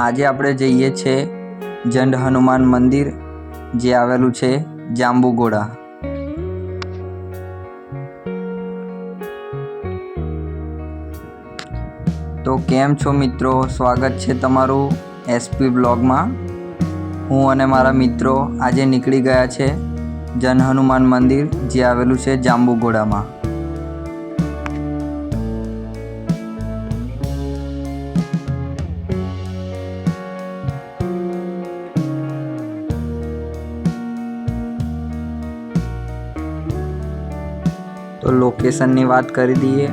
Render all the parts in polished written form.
આજે આપણે જઈએ છીએ જંડ હનુમાન મંદિર, જે આવેલું છે જાંબુઘોડા. તો કેમ છો મિત્રો, સ્વાગત છે તમારું એસપી બ્લોગમાં. હું અને મારા મિત્રો આજે નીકળી ગયા છે જંડ હનુમાન મંદિર, જે આવેલું છે જાંબુઘોડામાં. તો લોકેશનની વાત કરી દઈએ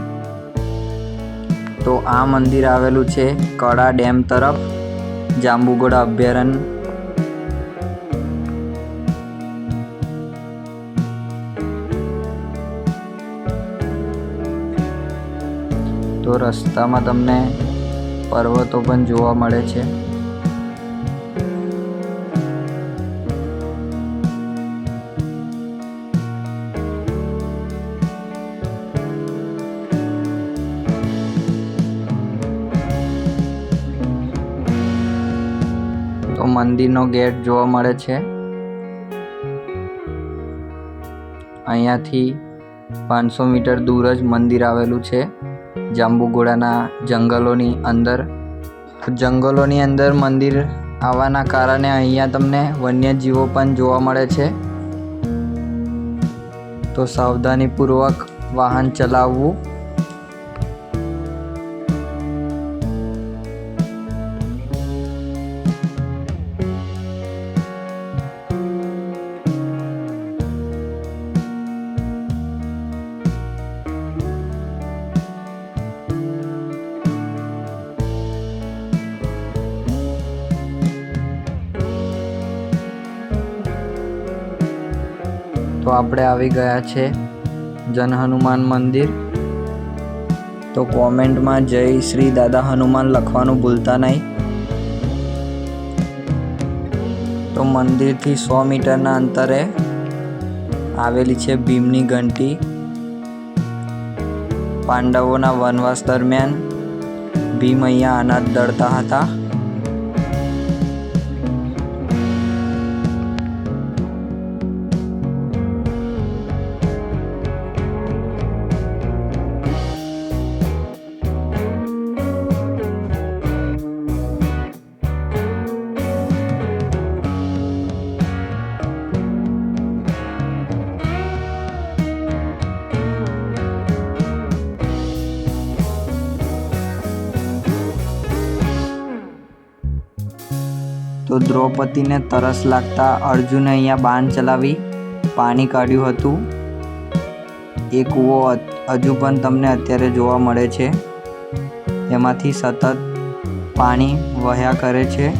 તો આ મંદિર આવેલું છે કડા ડેમ તરફ, જાંબુઘોડા અભયારણ્ય. તો રસ્તામાં તમને પર્વતો પણ જોવા મળે છે. તો મંદિરનો ગેટ જોવા મળે છે. અહીંયાથી 500 મીટર દૂર જ મંદિર આવેલું છે, જાંબુઘોડાના જંગલોની અંદર. મંદિર આવવાના કારણે અહીંયા તમને વન્યજીવો પણ જોવા મળે છે. તો સાવધાનીપૂર્વક વાહન ચલાવવું. તો આપણે આવી ગયા છે જંડ હનુમાન મંદિર. તો કોમેન્ટમાં જય શ્રી દાદા હનુમાન લખવાનું ભૂલતા નહીં. તો મંદિરથી 100 મીટરના અંતરે આવેલી છે ભીમની ઘંટી. પાંડવોના વનવાસ દરમિયાન ભીમ અહીંયા અનાજ દળતા હતા. તો દ્રૌપદીને તરસ લાગતા અર્જુને અહીંયા બાણ ચલાવી પાણી કાઢ્યું હતું. એ કૂવો હજુ પણ તમને અત્યારે જોવા મળે છે. એમાંથી સતત પાણી વહ્યા કરે છે.